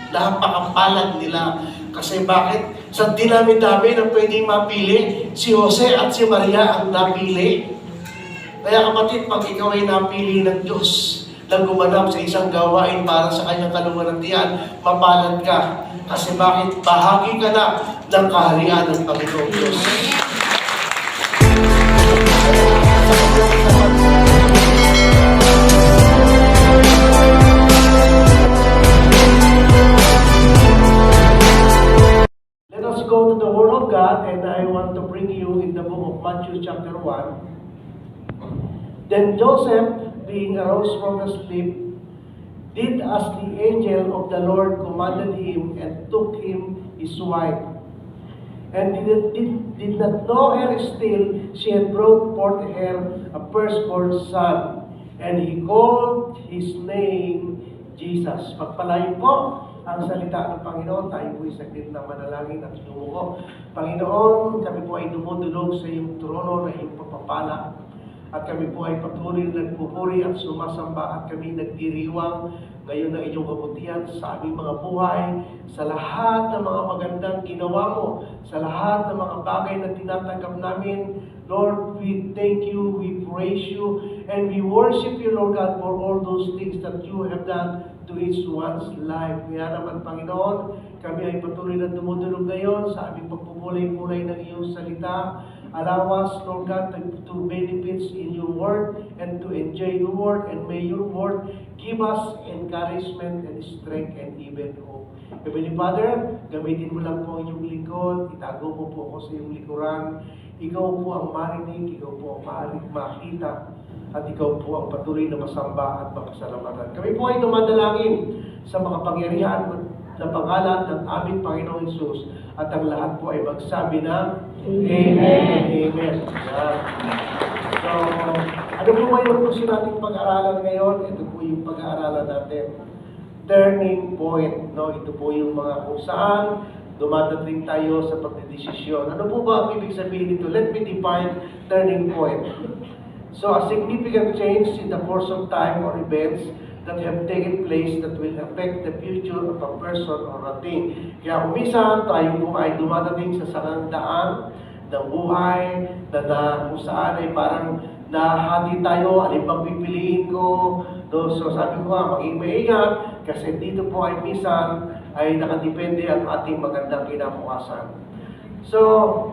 napakapalad nila. Kasi bakit? Sa dinami-dami na pwedeng mapili, si Jose at si Maria ang napili. Kaya kapatid, pag ikaw ay napili ng Diyos na gumanap sa isang gawain para sa kanyang kaluwalhatian, mapalad ka. Kasi bakit? Bahagi ka na ng kaharian ng Panginoong Diyos. Let us go to the Word of God, and I want to bring you in the book of Matthew chapter 1. Then Joseph, being arose from the sleep, did as the angel of the Lord commanded him, and took him his wife. And did not know her still, she had brought forth her a firstborn son, and he called his name Jesus. Pagpalain po ang salita ng Panginoon. Tayo po'y saglit na manalangin at lumuko. Panginoon, kami po ay dumudulog sa iyong trono na iyong papapala. At kami po ay patuloy na nagpupuri at sumasamba at kami nagdiriwang ngayon ng inyong kabutihan sa aming mga buhay, sa lahat ng mga magandang ginawa mo, sa lahat ng mga bagay na tinatanggap namin. Lord, we thank you, we praise you, and we worship you, Lord God, for all those things that you have done to each one's life. Kaya naman, Panginoon, kami ay patuloy na dumudulog ngayon sa aming pagpupulay-pulay ng iyong salita. Allow us, Lord God, to benefit in your word and to enjoy your word, and may your word give us encouragement and strength and even hope. Heavenly Father, gamitin mo lang po ang iyong lingkod, itago mo po ako sa iyong likuran. Ikaw po ang marinig, ikaw po ang maaaring makita, at ikaw po ang patuloy na masamba at mapasalamatan. Kami po ay dumadalangin sa makapangyarihan na pangalan ng aming Panginoong Hesus, at ang lahat po ay magsabi na Amen. Amen. So, ano po ba yung gusto nating pag-aralan ngayon? Ito po yung pag-aaralan natin. Turning point. No? Ito po yung mga kung saan dumadating tayo sa pagdedesisyon. Ano po ba ang ibig sabihin nito? Let me define turning point. So, a significant change in the course of time or events that have taken place that will affect the future of a person or a thing. Kaya kung minsan tayo po ay dumadating sa sakang daan ng buhay na kung saan ay parang nahati tayo, alin bang pipiliin ko. So sabi ko nga, maging maingat kasi dito po ay minsan ay nakadepende ang ating magandang kinabukasan. So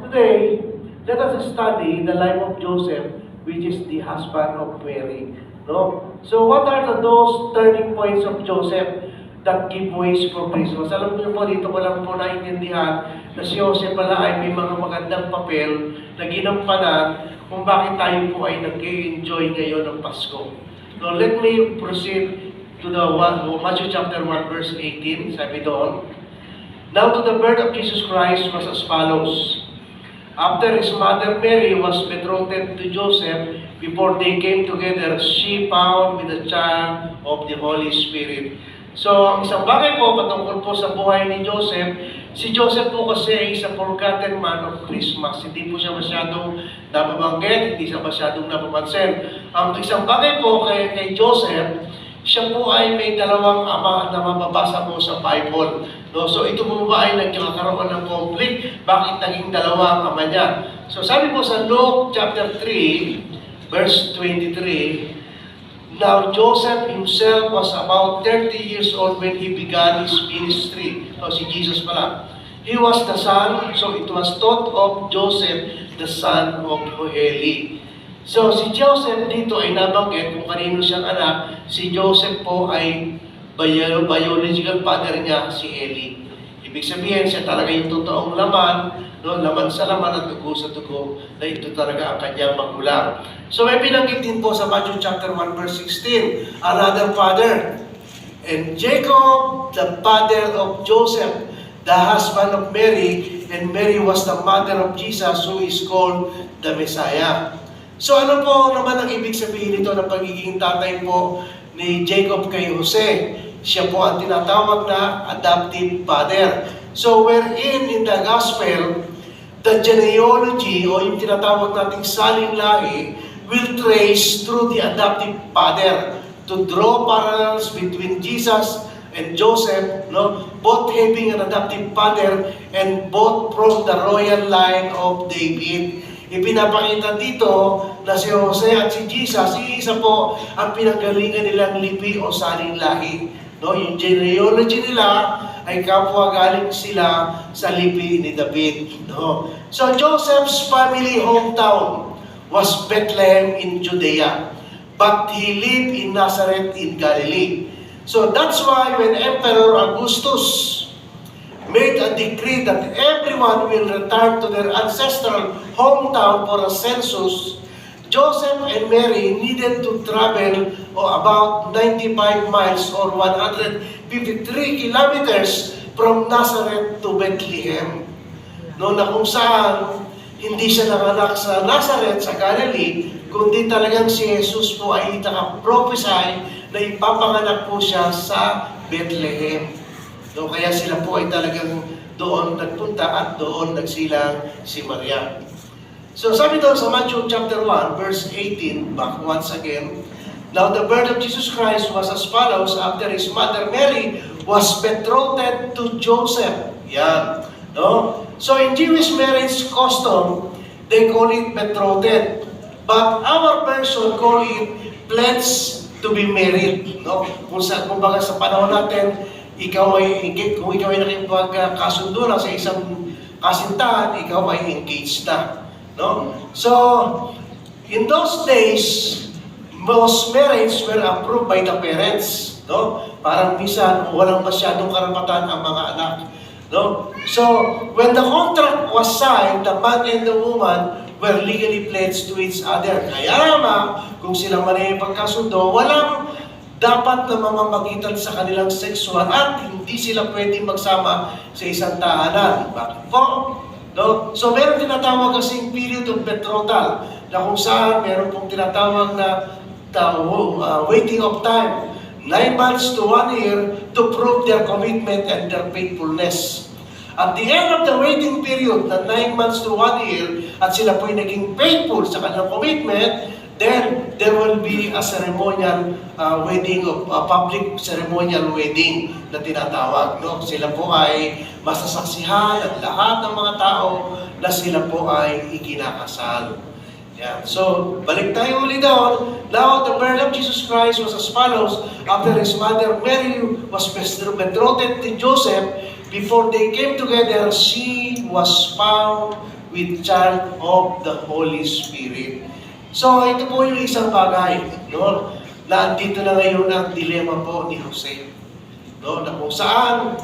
today, let us study the life of Joseph, which is the husband of Mary. No? So what are those turning points of Joseph that give ways for Christmas? Alam niyo po, dito ko lang po naintindihan na si Joseph pala ay may mga magandang papel na ginampanan kung bakit tayo po ay nag-enjoy ngayon ng Pasko. So let me proceed to the Matthew chapter 1 verse 18. Sabi doon, now to the birth of Jesus Christ was as follows. After his mother Mary was betrothed to Joseph, before they came together, she found with the child of the Holy Spirit. So, ang isang bagay po patungkol po sa buhay ni Joseph, si Joseph po kasi ay isang forgotten man of Christmas. Hindi po siya masyadong nababanggit, hindi siya masyadong napapansin. Ang isang bagay po kay Joseph, siya po ay may dalawang ama na mababasa po sa Bible. No? So ito po ba ay nagkakaroon ng conflict? Bakit naging dalawa ang ama niya? So sabi po sa Luke chapter 3, verse 23, now Joseph himself was about 30 years old when he began his ministry. So si Jesus pala. He was the son, so it was thought of Joseph, the son of Heli. So si Joseph dito ay nabanggit kung kanino siyang anak. Si Joseph po ay biological father niya, si Heli. Ibig sabihin, siya talaga yung totoong laman, no? Laman sa laman at dugo sa dugo, na ito talaga ang kanyang magulang. So may binanggit din po sa Matthew chapter 1 verse 16, another father. And Jacob, the father of Joseph, the husband of Mary, and Mary was the mother of Jesus, who is called the Messiah. So ano po naman ang ibig sabihin nito ng pagiging tatay po ni Jacob kay Jose? Siya po ang tinatawag na adoptive father. So wherein in the gospel, the genealogy o yung tinatawag nating saling lahi will trace through the adoptive father to draw parallels between Jesus and Joseph, no, both having an adoptive father and both from the royal line of David. Ipinapakita dito na si Jose at si Jesus, isa po ang pinanggalingan nilang lipi o saling lahi. No, yung genealogy nila ay kapwa galing sila sa lipi ni David. No? So Joseph's family hometown was Bethlehem in Judea, but he lived in Nazareth in Galilee. So that's why when Emperor Augustus made a decree that everyone will return to their ancestral hometown for a census, Joseph and Mary needed to travel about 95 miles or 153 kilometers from Nazareth to Bethlehem. No, na kung saan hindi siya nanganak sa Nazareth, sa Galilee, kundi talagang si Jesus po ay nakaprophesy na ipapanganak po siya sa Bethlehem. No, kaya sila po ay talagang doon nagpunta at doon nagsilang si Maria. So sabi doon sa Matthew chapter 1, verse 18, back once again, now the birth of Jesus Christ was as follows: after his mother Mary was betrothed to Joseph. Yan. No? So in Jewish marriage custom, they call it betrothed. But our version call it pledged to be married. No? Kumbaga sa panahon natin, kung ikaw ay nakipagkasundo na sa isang kasintahan, ikaw ay engaged na. No? So, in those days, most marriages were approved by the parents. No? Parang minsan, walang masyadong karapatan ang mga anak. No? So, when the contract was signed, the man and the woman were legally pledged to each other. Kaya naman, kung sila man ay pagkasundo, walang dapat na mamamagitan sa kanilang sexual at hindi sila pwedeng magsama sa isang tahanan. Bakit po? No? So meron tinatawag kasing period of betrothal na kung saan meron pong tinatawag na waiting of time, 9 months to 1 year to prove their commitment and their faithfulness. At the end of the waiting period na 9 months to 1 year at sila po'y naging faithful sa kanilang commitment, then there will be a ceremonial wedding, a public ceremonial wedding na tinatawag. No? Sila po ay masasaksihan at lahat ng mga tao na sila po ay ikinakasal. Yeah. So, balik tayo ulit doon. Now, the birth of Jesus Christ was as follows: after his mother Mary was betrothed to Joseph, before they came together, she was found with child of the Holy Spirit. So, ito po yung isang bagay, no? Na andito na ngayon ang dilema po ni Jose. No? Na kung saan,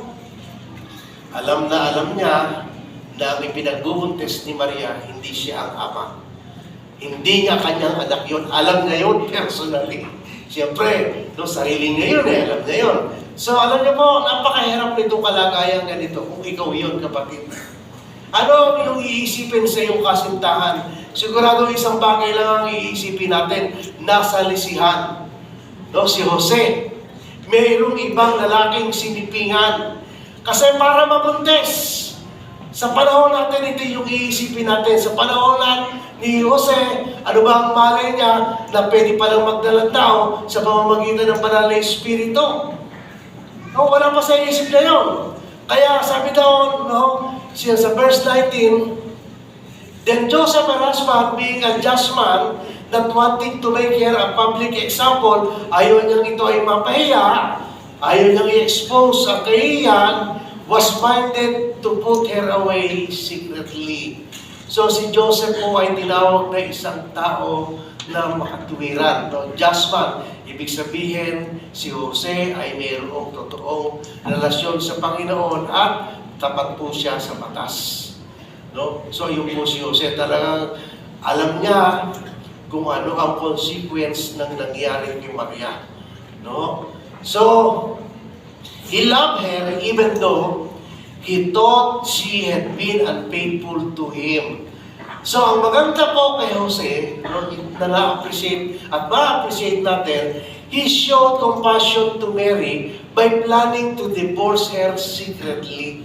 alam niya na ang ipinagbubuntis ni Maria, hindi siya ang ama. Hindi niya kanyang anak yun. Alam niya yun personally. Siyempre, no, sarili niya yun alam niya yun. So, alam niyo po, napakahirap nitong kalagayan ganito kung ikaw yun, kapatid. Ano yung iisipin sa iyong kasintahan? Sigurado isang bagay lang ang iisipin natin, nasa lisihan. No, si Jose, mayroong ibang lalaking sinipingan. Kasi para mabuntis, sa panahon natin, ito yung iisipin natin. Sa panahon ni Jose, ano ba ang malay niya na pwede palang magdalang tao sa pamamagitan ng banal na Espiritu? No, wala pa sa isip na yun. Kaya sabi daw, no, siya sa verse 19, then Joseph, her husband, being a just man, not wanting to make her a public example, ayaw niyang ito ay mapahiya, ayaw niyang i-expose ang kahiyan, was minded to put her away secretly. So si Joseph po ay tinawag na isang tao na makatuwiran, no? Just man. Ibig sabihin, si Jose ay mayroong totoong relasyon sa Panginoon at tapat po siya sa batas. No? So yung po si Jose talagang alam niya kung ano ang consequence ng nangyari kay Maria. No? So, he loved her even though he thought she had been unfaithful to him. So, ang maganda po kay Jose, no, na na-appreciate at ma-appreciate natin, he showed compassion to Mary by planning to divorce her secretly,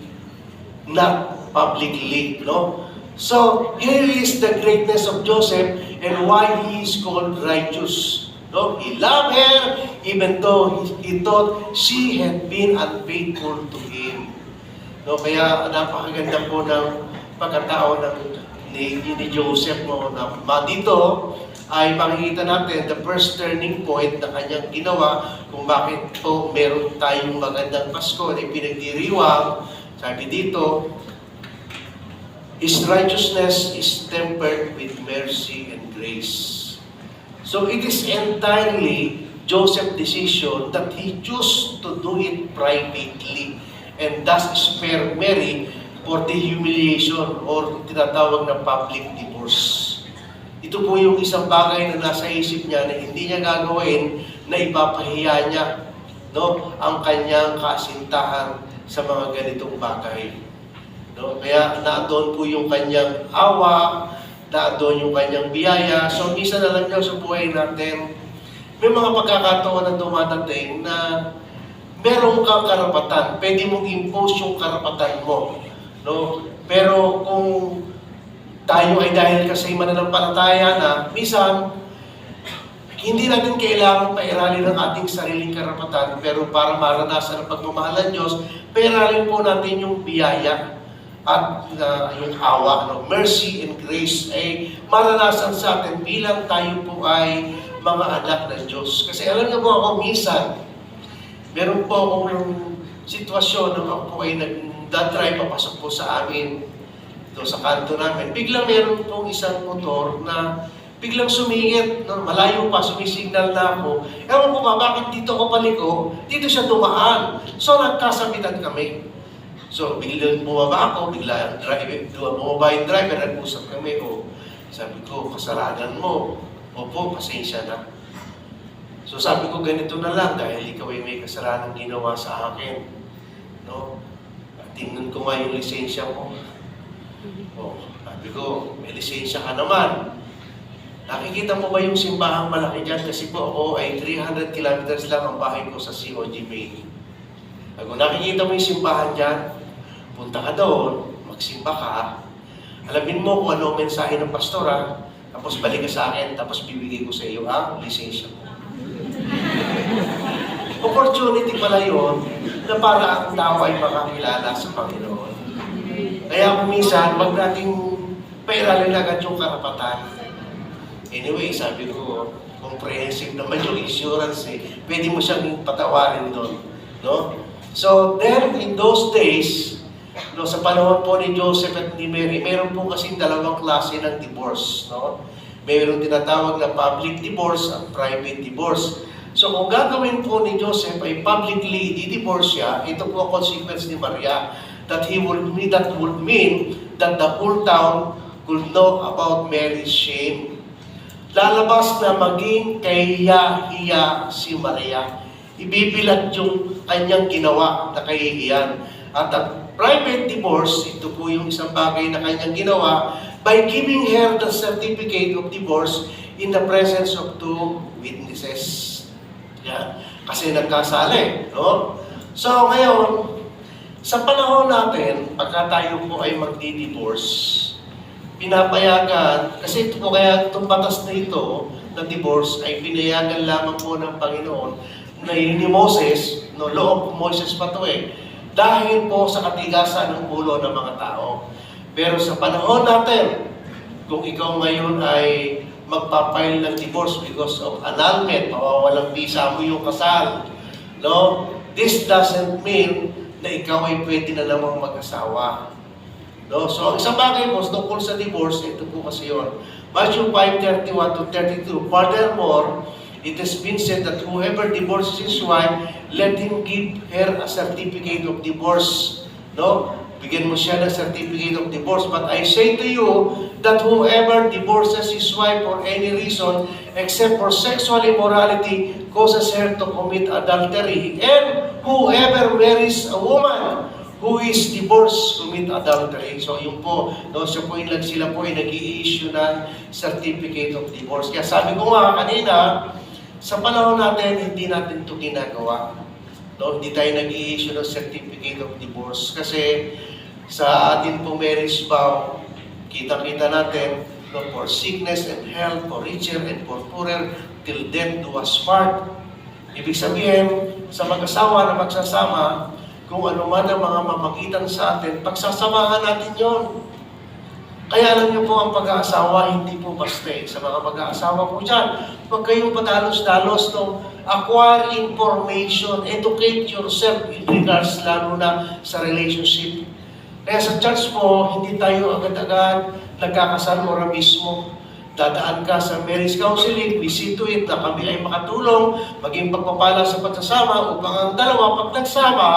not publicly. No? So, here is the greatness of Joseph and why he is called righteous. No? He loved her even though he thought she had been unfaithful to him. No? Kaya napakaganda po ng pagkatao ni Joseph. No? Na dito ay makikita natin the first turning point na kanyang ginawa kung bakit po meron tayong magandang Pasko na pinagdiriwang. Sabi dito, His righteousness is tempered with mercy and grace. So it is entirely Joseph's decision that he chose to do it privately and thus spare Mary for the humiliation or tinatawag na public divorce. Ito po yung isang bagay na nasa isip niya na hindi niya gagawin na ipapahiya niya, no, ang kanyang kasintahan sa mga ganitong bagay. No? Kaya naandun po yung kanyang awa, naandun yung kanyang biyaya. So, minsan na lang niyo sa buhay natin, may mga pagkakataon na dumadating na meron kang karapatan. Pwede mong impose yung karapatan mo. No? Pero kung tayo ay dahil kasi mananampalataya na, minsan, hindi natin kailangan pairalin ang ating sariling karapatan, pero para maranasan ang pagmamahal ng Diyos, pairalin po natin yung biyaya at yung awa, no? Mercy and grace ay maranasan sa atin bilang tayo po ay mga anak ng Diyos. Kasi alam niyo po ako, minsan, meron po akong sitwasyon na ako po ay nag-drive papasok po sa amin, sa kanto namin. Biglang meron pong isang motor na biglang sumingit, no? Malayo pa, sumisignal na ako. Ewan ko ba, bakit dito ko paliko? Dito siya dumaan. So, nagkasabitan kami. So, biglang bumaba ako, bumaba yung driver, nag-usap kami. O, sabi ko, kasalanan mo. Opo, pasensya na. So, sabi ko, ganito na lang, dahil ikaw ay may kasalanan ginawa sa akin. No? Tingnan ko nga yung lisensya mo. Oh, sabi ko, may lisensya ka naman. Nakikita mo ba yung simbahang malaki dyan? Kasi po ako ay 300 kilometers lang ang bahay ko sa COG Maine. Kung nakikita mo yung simbahan dyan, punta ka doon, magsimba ka, alamin mo kung ano ang mensahe ng pastora, tapos balik ka sa akin, tapos bibigay ko sa iyo ang lisensya mo. Opportunity pala yun na para ang tao ay makakilala sa Panginoon. Kaya kung minsan, wag nating pairalin agad yung karapatan. Anyway, sabi ko, comprehensive naman yung insurance eh. Pwede mo siyang patawarin doon. No? So, then in those days, no, sa panahon po ni Joseph at ni Mary, meron po kasing dalawang klase ng divorce. No? Mayroong tinatawag na public divorce at private divorce. So, kung gagawin po ni Joseph ay publicly i-divorce siya, ito po ang consequence ni Maria, that would mean that the whole town could know about Mary's shame. Lalabas na maging kahiya-hiya si Maria. Ibibilag yung kanyang ginawa na kahihiyan. At ang private divorce, ito po yung isang bagay na kanyang ginawa by giving her the certificate of divorce in the presence of two witnesses. Yan. Kasi nagkasali. No? So ngayon, sa panahon natin, pagka tayo po ay magdi-divorce, pinapayagan, kasi ito po kaya itong batas na ito, na divorce, ay pinayagan lamang po ng Panginoon na ni Moses, no, law of Moses pa ito eh, dahil po sa katigasan ng ulo ng mga tao. Pero sa panahon natin, kung ikaw ngayon ay magpapile ng divorce because of annulment, mawawalang visa mo yung kasal, no? This doesn't mean na ikaw ay pwede na namang mag-asawa. No? So, ang isang bagay po, tungkol sa divorce, ito po kasi yun. Matthew 5:31 to 32. Furthermore, it has been said that whoever divorces his wife, let him give her a certificate of divorce. No? Bigyan mo siya ng certificate of divorce. But I say to you that whoever divorces his wife for any reason, except for sexual immorality, causes her to commit adultery. And whoever marries a woman who is divorced, commit adultery. So yun po, no, sila po ay nag-i-issue ng certificate of divorce. Kaya sabi ko nga kanina, sa panahon natin, hindi natin ito ginagawa. No, hindi tayo nag-i-issue ng certificate of divorce. Kasi sa atin pong marriage vow, kita-kita natin, no, for sickness and health, for richer and for poorer, till death do us part. Ibig sabihin, sa mag-asawa na magsasama, kung ano man ang mga mamagitan sa atin, pagsasamahan natin yon. Kaya alam niyo po, ang pag-aasawa, hindi po basta sa mga mag-aasawa po dyan. Huwag kayong padalos-dalos, no? Acquire information, educate yourself in regards lalo na sa relationship. Kaya sa church po, hindi tayo agad-agad nagkakasal ora mismo. Dadaan ka sa marriage counseling, we see to it na kami ay makatulong, maging pagpapala sa pagsasama upang ang dalawa, pag nagsama,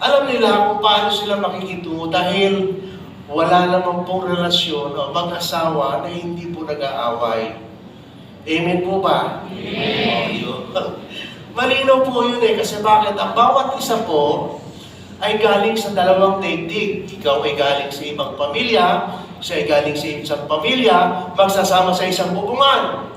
alam nila kung paano sila makikitungo dahil wala naman pong relasyon o mag-asawa na hindi po nag-aaway. Amen po ba? Amen. Malinaw po yun kasi bakit? Ang bawat isa po ay galing sa dalawang daigdig. Ikaw ay galing sa ibang pamilya, siya ay galing sa isang pamilya, magsasama sa isang bubungan.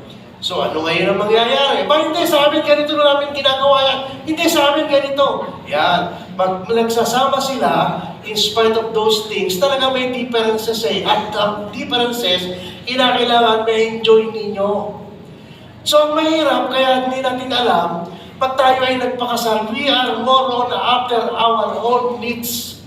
So ano ngayon ang mangyayari? Ba hindi, sa amin ganito na namin ginagawa yan. Hindi, sa amin ganito. Yan. Pag nagsasama sila, in spite of those things, talaga may differences At ang differences, kinakailangan ma-enjoy ninyo. So ang mahirap, kaya hindi natin alam, pag tayo ay nagpakasal, we are more on after our own needs.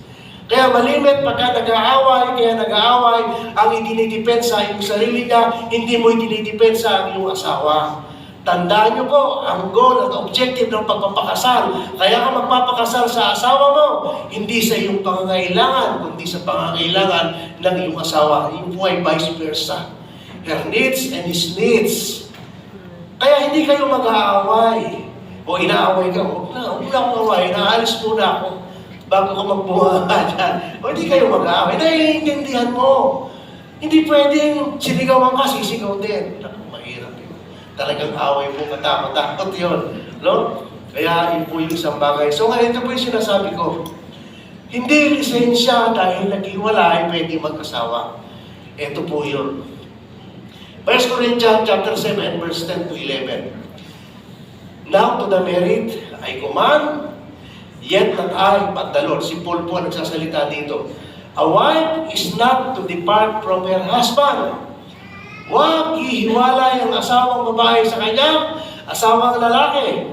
Kaya malimit pagka nag-aaway, ang idinidepensa yung sarili niya, hindi mo idinidepensa ang iyong asawa. Tandaan niyo po, ang goal at objective ng pagpapakasal, kaya ka magpapakasal sa asawa mo, hindi sa iyong pangangailangan, kundi sa pangangailangan ng iyong asawa. Yung po ay vice versa. Her needs and his needs. Kaya hindi kayo mag-aaway. O inaaway ka, huwag na akong away, naalis muna ako bago ka magbuha dyan. O hindi kayo mag-aaway, naiintindihan mo. Hindi pwedeng sinigawan ka, sisigaw din. Mahirap yun. Talagang away po, matakot yun. No? Kaya yun po yung isang bagay. So ngayon, ito po yung sinasabi ko. Hindi lisensya dahil naghiwalay, pwede mag-asawa. Ito po yun. 1 Corinthians chapter 7, verse 10 to 11. Now to the married, I command, yet not I, but the Lord. Si Paul po nagsasalita dito. A wife is not to depart from her husband. Huwag ihiwalay ang asawang babae sa kanyang asawang lalaki.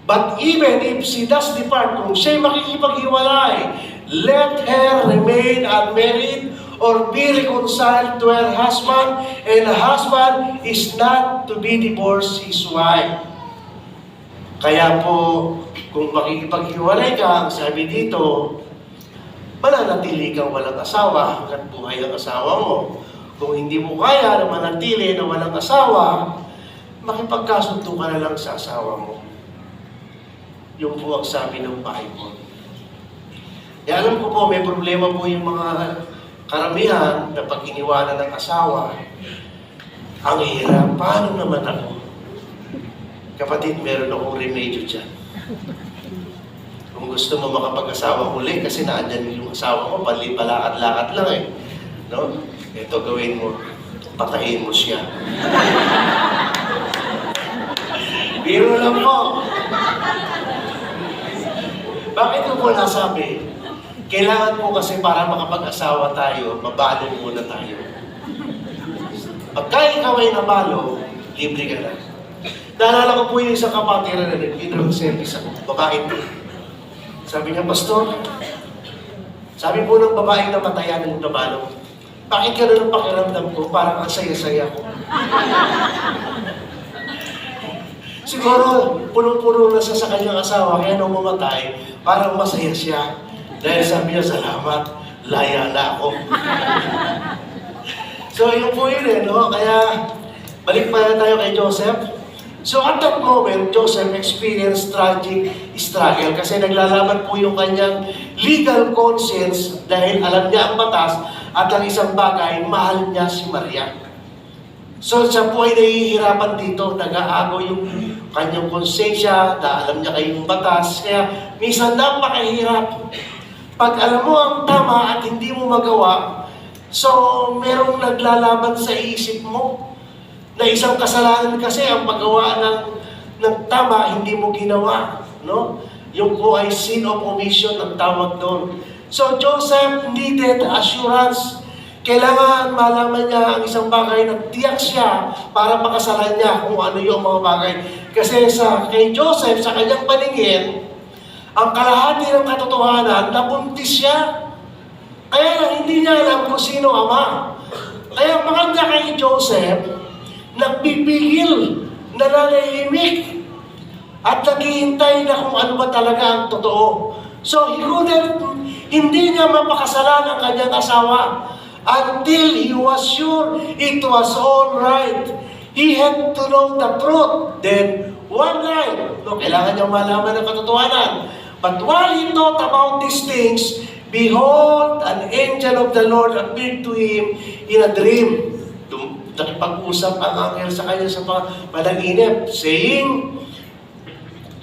But even if she does depart, kung siya'y makikipaghiwalay, let her remain unmarried or be reconciled to her husband, and the husband is not to be divorced his wife. Kaya po, kung makikipaghiwalay ka, sabi dito, mananatili kang walang asawa hanggat buhay ang asawa mo. Kung hindi mo kaya na manatili na walang asawa, makipagkasundo ka na lang sa asawa mo. Yung po ang sabi ng Bible. Kaya alam ko po, may problema po yung mga karamihan na pag iniwanan ng asawa. Ang hirap, paano naman ako? Kapatid, meron akong remedyo dyan. Kung gusto mo makapag-asawa uli, kasi naandyan yung asawa mo, palakad-lakad lang No? Ito gawin mo, patayin mo siya. Biro lang po. Bakit ko po nasabi? Kailangan po kasi para makapag-asawa tayo, mabalo muna tayo. Pagka ikaw ay nabalo, libre ka na. Naalala ko po yung isang kapatiran na nag-funeral service ako, babae po. Sabi niya, Pastor, sabi po ng babaeng namatayan ng nabalo, bakit ka na ng pakiramdam ko? Parang ang saya-saya ko. Siguro, punong-puno na siya sa kanyang asawa, kaya nung mamatay, parang masaya siya. Dahil sabi niya, salamat, laya na ako. So, yun po yun no? Kaya, balik pa tayo kay Joseph. So at that moment, Joseph experienced tragic struggle kasi naglalaban po yung kanyang legal conscience dahil alam niya ang batas at ang isang bagay, mahal niya si Maria. So siya po ay nahihirapan dito, nag-aago yung kanyang konsensya, na alam niya kayong batas, kaya minsan napakahirap. Pag alam mo ang tama at hindi mo magawa, so merong naglalaban sa isip mo, na isang kasalanan kasi ang paggawa ng tama, hindi mo ginawa. No? Yung po ay sin of omission ang tawag doon. So Joseph needed assurance. Kailangan malaman niya ang isang bagay na tiyak siya para pakasalan niya kung ano yung mga bagay. Kasi kay Joseph, sa kanyang paningin, ang kalahati ng katotohanan, nabuntis siya. Kaya lang hindi niya alam kung sino ama. Kaya maganda kay Joseph, nagpipigil, nananahimik, at naghihintay na kung ano ba talaga ang totoo. So, hindi niya mapakasalan ang kanyang asawa until he was sure it was all right. He had to know the truth. Then, one night, kailangan niya malaman ang katotohanan. But while he thought about these things, behold, an angel of the Lord appeared to him in a dream. Nakipag-usap ang anghel sa kanya sa panaginip, saying,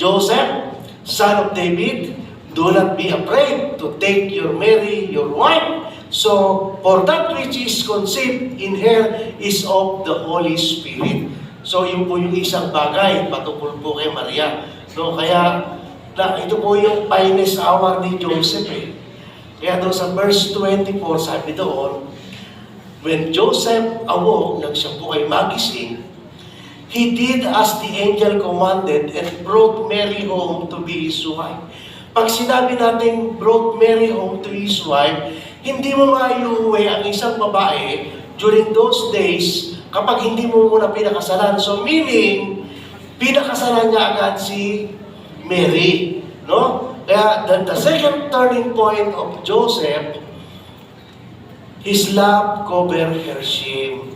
Joseph, son of David, do not be afraid to take Mary, your wife. So, for that which is conceived in her is of the Holy Spirit. So, yun po yung isang bagay patungkol po kay Maria. No, kaya, ito po yung finest hour ni Joseph eh. Kaya doon sa verse 24, sabi doon, when Joseph awoke, nang siya po ay magising, he did as the angel commanded and brought Mary home to be his wife. Pag sinabi natin brought Mary home to his wife, hindi mo maiuwi ang isang babae during those days kapag hindi mo muna pinakasalan. So meaning, pinakasalan niya agad si Mary. No? Kaya the second turning point of Joseph, his love covered her shame.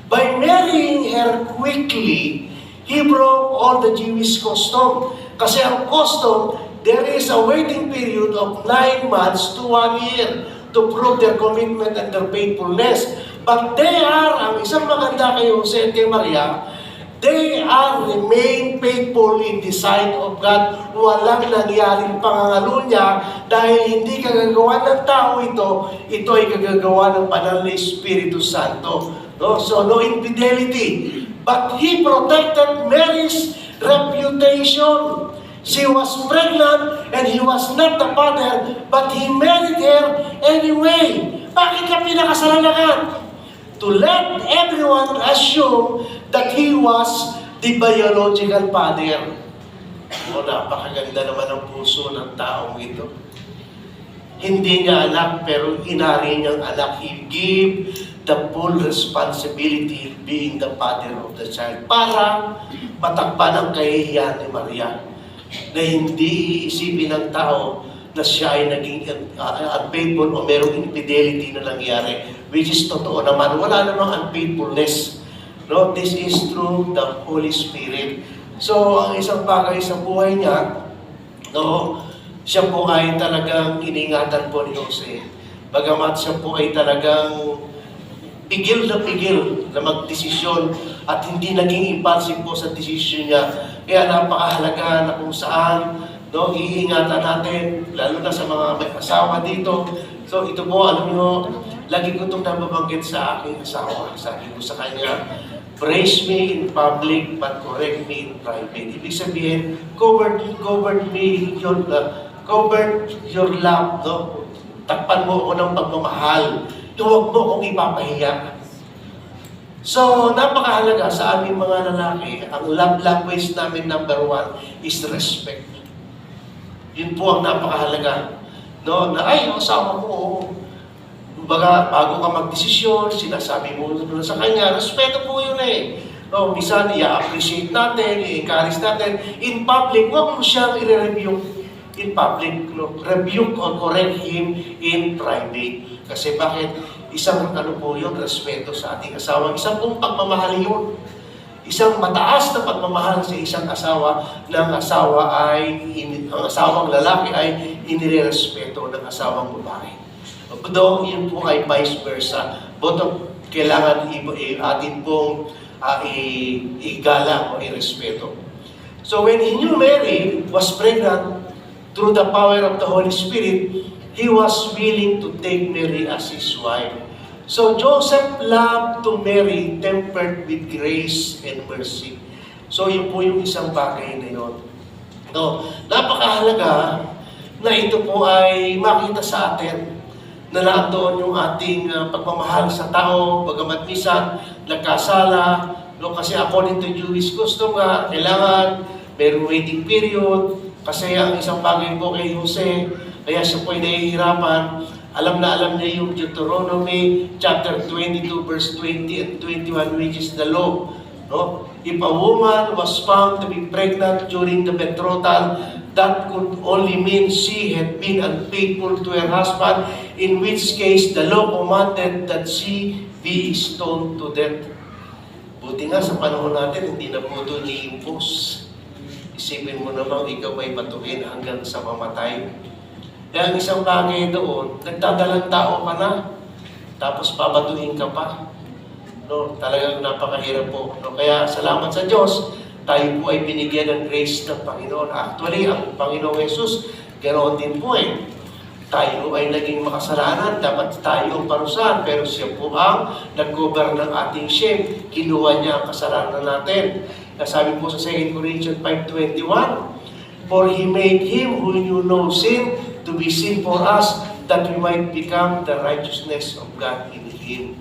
By marrying her quickly, he broke all the Jewish custom. Kasi ang custom, there is a waiting period of 9 months to 1 year to prove their commitment and their faithfulness. But they are, ang isang maganda kay Jose at kay Maria, they are remain faithful in the sight of God. Walang nangyaring pangangalo niya dahil hindi kagagawa ng tao ito ay kagagawa ng banal na Espiritu Santo. No? So, no infidelity. But he protected Mary's reputation. She was pregnant and he was not the father, but he married her anyway. Bakit ka pinakasalan agad? To let everyone assume that he was the biological father. O, napakaganda naman ang puso ng taong ito. Hindi niya anak, pero inari niyang anak. He gave the full responsibility being the father of the child para matakpan ang kahihiyan ni Maria na hindi iisipin ng tao na siya ay naging unfaithful o merong infidelity na nangyari, which is totoo naman. Wala namang unfaithfulness. No? This is through the Holy Spirit. So, ang isang bagay sa buhay niya, no, siya po ay talagang iningatan po ni Jose. Bagamat siya po ay talagang pigil na magdesisyon at hindi naging impulsive po sa desisyon niya. Kaya napakahalaga na kung saan iingatan natin, lalo na sa mga may asawa dito. So ito po, alam nyo, lagi ko itong nababanggit sa aking asawa. Sabi ko sa kanya, praise me in public but correct me in private. Ibig sabihin, covered your love, no? Takpan mo ako ng pagmamahal. Huwag mo akong ipapahiya. So, napakahalaga sa aming mga lalaki, ang love language namin number 1 is respect. Yun po ang napakahalaga. No? Na ay, asawa mo, baga, bago ka magdesisyon, sinasabi mo sa kanya, respeto po yun eh. No, minsan, i-appreciate natin, i-encourage natin. In public, huwag mo siyang i-review in public. No? Rebuke or correct him in private. Kasi bakit? Isang po yun, respeto sa ating asawa. Isang pong pagmamahal yun. Isang mataas na pagmamahal sa isang asawa ng ang asawang lalaki ay inirespeto ng asawang babae. Though yun po ay vice versa. Both kailangan atin pong igalang o irespeto. So when he knew Mary was pregnant through the power of the Holy Spirit, he was willing to take Mary as his wife. So Joseph loved to Mary tempered with grace and mercy. So yun po yung isang bagay na yun. No, napakahalaga na ito po ay makita sa atin na nandoon yung ating pagmamahal sa tao, bagamat minsan nagkasala, no? Kasi according to Jewish custom nga, kailangan mayroong waiting period, kasi ang isang bagay po kay Jose, kaya siya po ay nahihirapan. Alam na alam niya yung Deuteronomy chapter 22 verse 20 and 21, which is the law. No? If a woman was found to be pregnant during the betrothal, that could only mean she had been unfaithful to her husband, in which case the law commanded that she be stoned to death. Buti nga sa panahon natin, hindi na po ito ni-impose. Isipin mo namang ikaw ay batuhin hanggang sa mamatay. Kaya ang isang bagay doon, nagdadalang tao ka na, tapos babatuhin ka pa. No, talagang napakahirap po. No, kaya salamat sa Diyos, tayo po ay binigyan ng grace ng Panginoon. Actually, ang Panginoong Jesus, ganoon din po eh. Tayo ay naging makasalanan, dapat tayo ang parusahan, pero siya po ang nag-cover ng ating shame. Kinuha niya ang kasalanan natin. Sabi po sa 2 Corinthians 5:21, for He made Him who knew no sin to be sin for us, that we might become the righteousness of God in Him.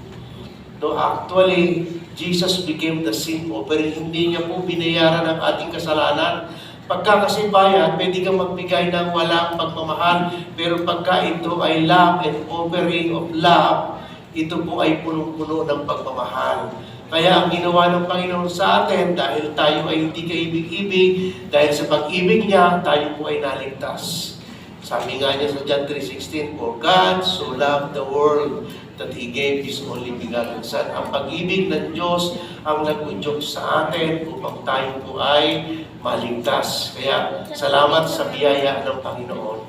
No, actually, Jesus became the sin offering. Hindi niya po binayaran ang ating kasalanan. Pagka kasi bayad, pwede kang magbigay ng walang pagmamahal. Pero pagka ito ay love and offering of love, ito po ay punong-puno ng pagmamahal. Kaya ang ginawa ng Panginoon sa atin, dahil tayo ay hindi kaibig-ibig, dahil sa pag-ibig niya, tayo po ay naligtas. Sabi nga niya sa John 3:16, for God so loved the world that He gave His only begotten Son. Ang pag-ibig ng Diyos ang nag-udyok sa atin upang tayo po ay maligtas. Kaya salamat sa biyaya ng Panginoon.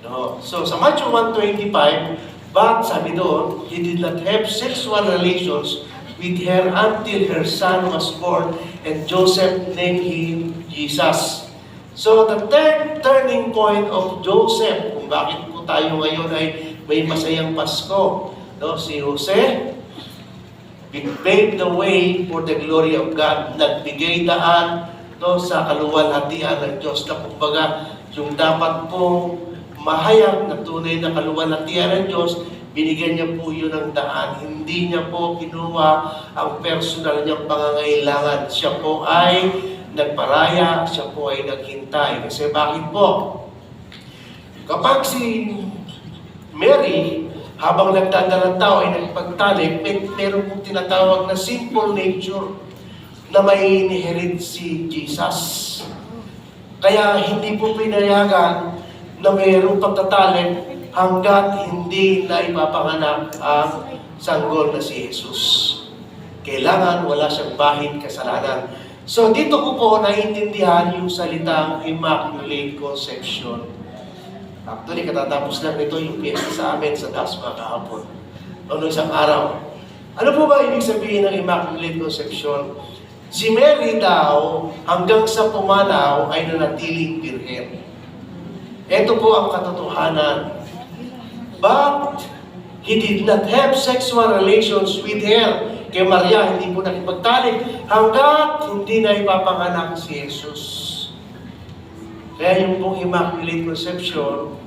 No? So sa Matthew 1:25, but sabi doon, He did not have sexual relations with her until her son was born, and Joseph named him Jesus. So the third turning point of Joseph, kung bakit po tayo ngayon ay may masayang Pasko, no? Si Jose paved the way for the glory of God. Nagbigay daan, no, sa kaluwalhatian ng Diyos, na kumbaga yung dapat pong mahayag na tunay na kaluwalhatian ng Diyos, binigyan niya po yun ng daan. Hindi niya po kinuha ang personal niyang pangangailangan. Siya po ay nagparaya, siya po ay naghintay. Kasi bakit po? Kapag si Mary, habang nagdadalang tao ay nagpagtalik, meron pong tinatawag na simple nature na may inherit si Jesus. Kaya hindi po pinayagan na mayroong pagtatalik hanggat hindi na ipapanganak ang sanggol na si Jesus. Kailangan wala siyang bahid kasalanan. So dito ko po naiintindihan yung salitang Immaculate Conception. Actually, katatapos lang nito yung piyesta sa amin sa Dasma kahapon. Noong isang araw. Ano po ba ibig sabihin ng Immaculate Conception? Si Mary daw, hanggang sa pumanaw, ay nanatiling birhen. Ito po ang katotohanan. But he did not have sexual relations with her. Kay Maria, hindi po nakipagtalik hanggat hindi na ipapanganak si Jesus. Kaya yung pong Immaculate Conception,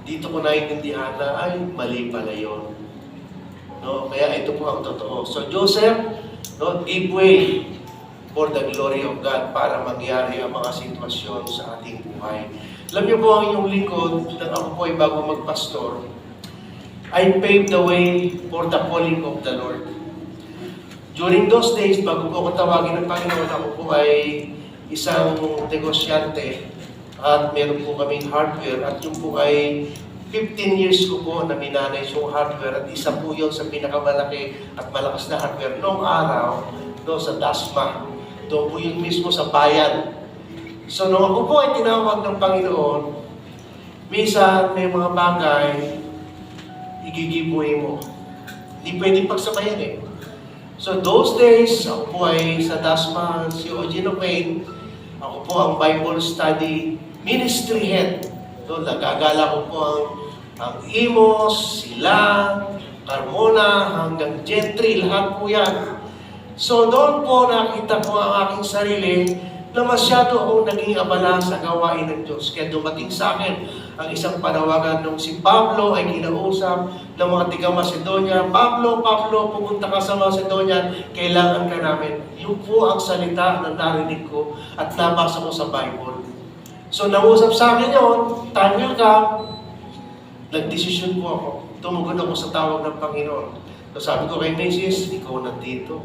dito ko naiintindihan na ay mali pala yun. No? Kaya ito po ang totoo. So Joseph, no, give way for the glory of God para mangyari ang mga sitwasyon sa ating buhay. Alam niyo po ang inyong lingkod, nang ako po ay bago magpastor, I paved the way for the calling of the Lord. During those days, bago po ako tawagin ng Panginoon, ako po ay isang negosyante at meron po kaming hardware at yung po ay 15 years ko po na minanage yung hardware at isa po yun sa pinakamalaki at malakas na hardware noong araw doon sa Dasma. Doon po yun mismo sa bayan. So nung ako po ay tinawag ng Panginoon, minsan may mga bagay igigibuhay mo. Hindi pwedeng pagsabayan eh. So those days, ako po ay sa Dasma, si Eugene Payne, ako po ang Bible Study Ministry Head. Doon, nagagala ko po ang Imos, sila, Carmona, hanggang Gentry, lahat po yan. So doon po nakita ko ang aking sarili na masyado akong naging abala sa gawain ng Diyos. Kaya dumating sa akin ang isang panawagan nung si Pablo ay kinausap ng mga tiga-Macedonia. Pablo, pupunta ka sa Macedonia, kailangan ka namin. Yun po ang salita na narinig ko at nabasa ko sa Bible. So nausap sa akin yun, time will come, nagdesisyon po ako. Tumugon ako sa tawag ng Panginoon. So sabi ko kay Mrs., ikaw nandito.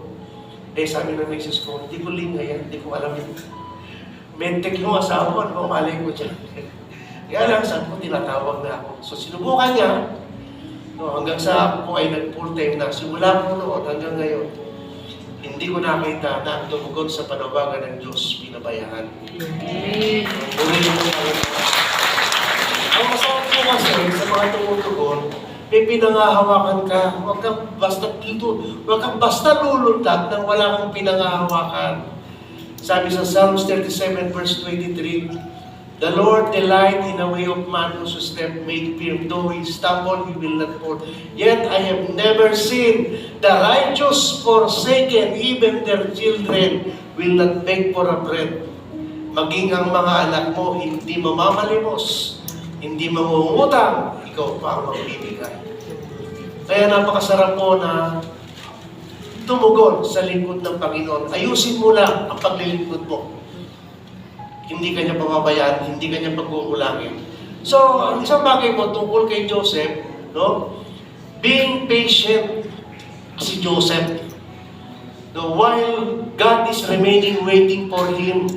Sabi ng Mrs. ko, hindi ko lingay yan, hindi ko alam yun. Mentek yung asawa ko, ano malay ko dyan. Kaya lang, sabi ko, tinatawag na ako. So sinubukan niya, no, hanggang sa ako ay nag-full time na. Simula po noon hanggang ngayon, hindi ko nakita na ang tumugon sa panawagan ng Diyos, pinabayaan. Ang masarap po kasi sa mga tumutugon, may pinangahawakan ka. Huwag kang basta lulundag nang wala kang pinangahawakan. Sabi sa Psalms 37 verse 23, "The Lord delight in the way of man whose step made firm, though he stumble, he will not fall. Yet I have never seen the righteous forsaken, even their children will not beg for a bread." Maging ang mga anak mo hindi mamamalimos, hindi mangungutang, ikaw pa ang magbibigay. Kaya napakasarap po na tumugon sa lingkod ng Panginoon. Ayusin mo lang ang paglilingkod mo. Hindi kanya pababayaan, hindi kanya pag-uulangin. So, ang isang bagay po tungkol kay Joseph, no? Being patient si Joseph. No, while God is remaining waiting for him,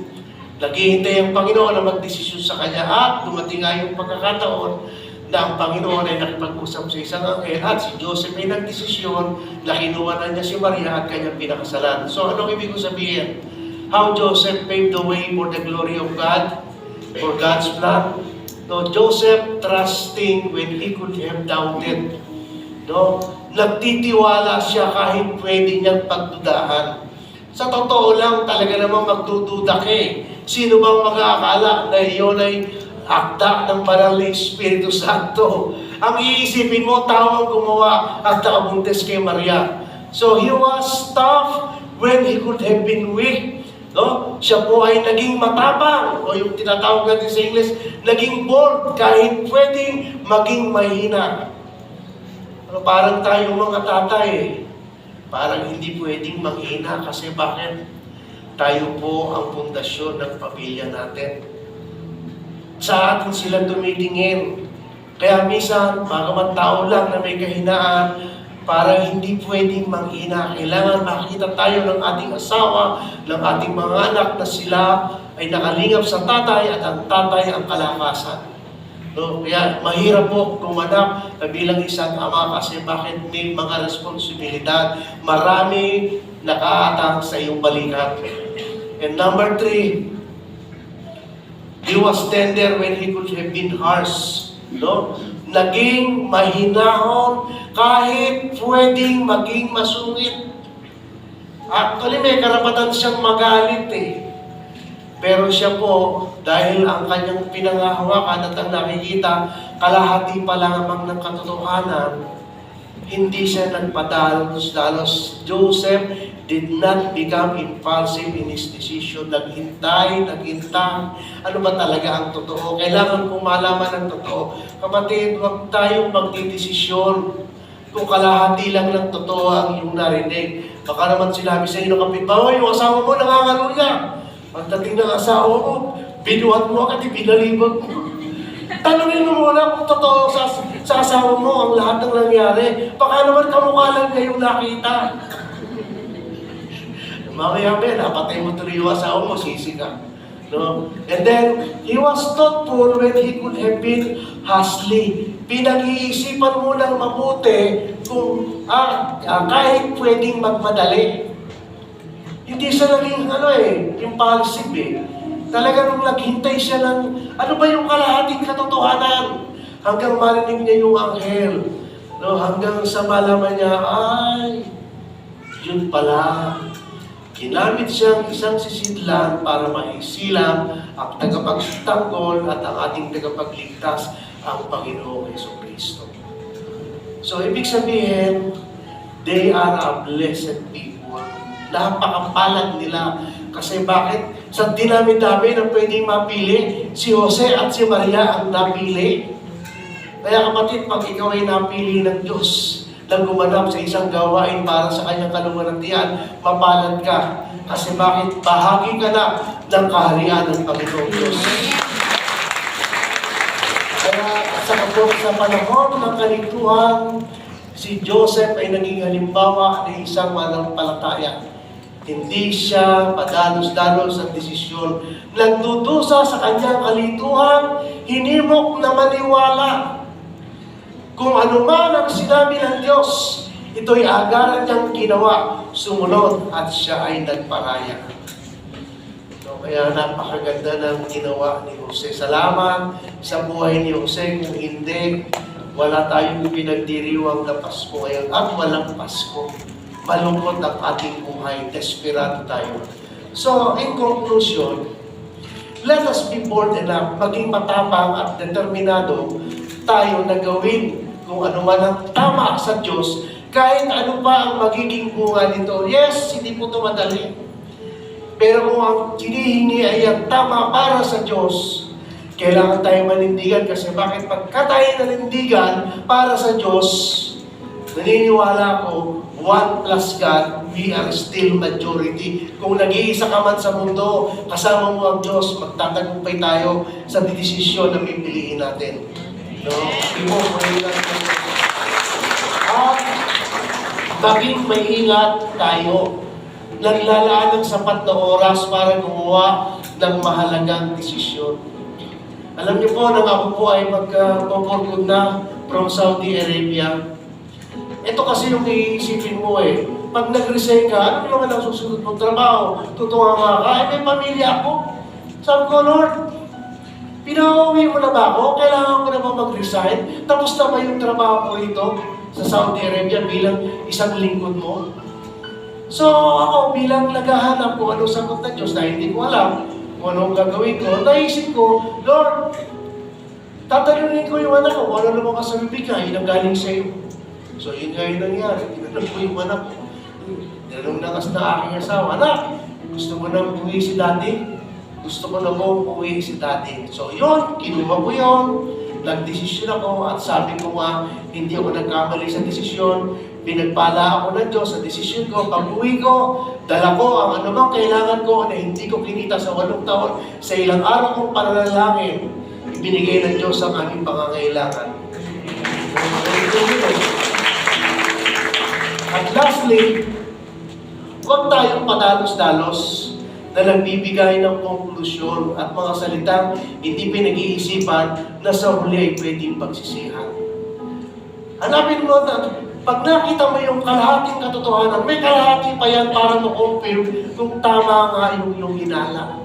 naghihintay ang Panginoon na magdesisyon sa kanya at dumating nga yung pagkakataon na ang Panginoon ay nakipag-usap sa isang anghel at si Joseph ay nagdesisyon na kinuwanan niya si Maria at kanyang pinakasalan. So, anong ibig ko sabihin? How Joseph paved the way for the glory of God, for God's plan. No, Joseph trusting when he could have doubted. No, nagtitiwala siya kahit pwede niyang pagdudahan. Sa totoo lang, talaga namang magdududa ka eh. Sino bang mag-aakala na iyon ay akda ng banal na Espiritu Santo? Ang iisipin mo, tao ang gumawa at nakabuntis kay Maria. So he was tough when he could have been weak. No? Siya po ay naging matapang, o yung tinatawag natin sa English, naging bold kahit pwedeng maging mahina. Parang tayo mga tatay, parang hindi pwedeng manghina kasi bakit? Tayo po ang pundasyon ng pamilya natin. Sa atin sila tumitingin. Kaya minsan, bagaman tao lang na may kahinaan, parang hindi pwedeng manghina. Kailangan makita tayo ng ating asawa, ng ating mga anak na sila ay nakalingap sa tatay at ang tatay ang kalakasan. No? Kaya mahirap po gumanap na bilang isang ama kasi bakit may mga responsibilidad. Marami nakaatang sa iyong balikat. And number 3, he was tender when he could have been harsh. No? Naging mahinahon kahit pwedeng maging masungit. Actually, may karapatan siyang magalit eh. Pero siya po, dahil ang kanyang pinangahawakan at ang nakikita, kalahati pa lamang ng katotohanan, hindi siya nagpadalos-dalos. Joseph did not become impulsive in his decision. Naghintay. Ano ba talaga ang totoo? Kailangan kong malaman ang totoo. Kapatid, huwag tayong magdidesisyon kung kalahati lang ng totoo ang iyong narinig. Baka naman sinabi sa iyo ng kapitbahay, yung asawa mo nangangaluya. Pagdating ng asawa mo, binuhat mo agad, binalibag mo. Tanungin mo muna kung totoo sa asawa mo ang lahat ng nangyari. Baka naman kamukha lang niya yung nakita. Mamaya napatay mo tuloy yung asawa mo, sisi ka. No? And then, he was thoughtful when he could have been hastily. Pinag-iisipan mo ng mabuti kung kahit pwedeng magmadali. Hindi siya naging impulsive eh. Talaga nung naghintay siya ng, ano ba yung kalahating katotohanan? Hanggang marinig niya yung anghel. No, hanggang sa malaman niya, ay, yun pala. Ginamit siyang isang sisidlan para maisilang ang tagapagtanggol at ang ating tagapagligtas, ang Panginoong Jesucristo. So, ibig sabihin, they are a blessed people. Napakapalad nila Kasi bakit? Sa dinami-dami na pwedeng mapili, si Jose at si Maria ang napili. Kaya kapatid, pag ikaw ay napili ng Diyos, na gumanap sa isang gawain para sa kanyang kaluwalhatian, mapalad ka. Kasi bakit? Bahagi ka na ng kaharian ng Panginoong Diyos. Kaya sa panahon ng kaligtuhan, si Joseph ay naging halimbawa ng isang manampalataya. Hindi siya padalos-dalos sa desisyon. Nagdudusa sa kanyang kalituhan, hinimok na maniwala. Kung ano man ang sinabi ng Diyos, ito'y agaran niyang ginawa, sumunod at siya ay nagparaya. So, kaya napakaganda ng ginawa ni Jose. Salamat sa buhay ni Jose. Kung hindi, wala tayong pinagdiriwang na Pasko ngayon at walang Pasko. Malungkot ang ating buhay, desperado tayo. So, in conclusion, let us be bold enough, maging matapang at determinado tayo na gawin kung ano man ang tama sa Diyos, kahit ano pa ang magiging bunga nito. Yes, hindi po ito madali. Pero kung ang hinihingi ay ang tama para sa Diyos, kailangan tayo manindigan. Kasi bakit pagka tayo nanindigan para sa Diyos, naniniwala ko, one plus God, we are still majority. Kung nag-iisa ka man sa mundo, kasama mo ang Diyos, magtatagumpay tayo sa desisyon na pipiliin natin. No? At maging may ingat tayo. Naglalaan ng sapat na oras para gumawa ng mahalagang desisyon. Alam niyo po, nang ako po ay magpapagod na from Saudi Arabia, ito kasi yung iisipin mo eh. Pag nag-resign ka, ano naman ang susunod mong trabaho? Tutunga nga ka, may pamilya ako. Sabi ko, Lord, pinauwi mo na ba ako? Kailangan ko na ba mag-resign? Tapos na ba yung trabaho ko ito sa Saudi Arabia bilang isang lingkod mo? So ako bilang naghahanap ko anong sagot ng Diyos na hindi ko alam kung anong gagawin ko, naisip ko, Lord, tatanungin ko yung anak ko, kung ano naman ka sa bibigay na galing sa iyo. So yun nga yung nangyari, tinanong ko yung anak ko. Tinanong na kasi na aking asawa, anak, gusto mo nang umuwi si daddy? Gusto ko na po umuwi si daddy. So yun, kinuha ko yun, nagdesisyon ako at sabi ko nga, hindi ako nagkamali sa desisyon, pinagpala ako ng Diyos sa desisyon ko. Pag-uwi ko, dala ko ang anumang kailangan ko na hindi ko kinita sa 8 taon. Sa ilang araw kong pananalangin, ibinigay ng Diyos ang aming pangangailangan. At lastly, huwag tayong padalos-dalos na nagbibigay ng konklusyon at mga salitang hindi pinag-iisipan na sa huli ay pwedeng pagsisihan. Hanapin mo na, pag nakita mo yung kalahating katotohanan, may kalahati pa yan para ma-confirm kung tama nga yung hinala.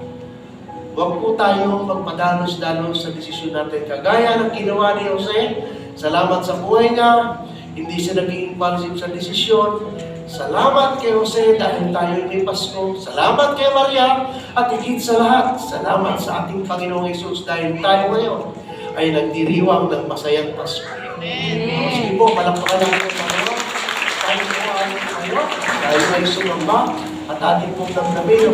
Huwag po tayong magpadalos-dalos sa desisyon natin. Kagaya ng ginawa ni Jose, salamat sa buhay niya, hindi siya naging impulsive sa desisyon. Salamat kay Jose dahil tayo may Pasko. Salamat kay Maria at higit sa lahat, salamat sa ating Panginoong Hesus dahil tayo ngayon ay nagdiriwang ng masayang Pasko. Sige po, palakpakan natin ang Panginoon. Tayo po ang Panginoon dahil may sumamba at ating pong damdamin.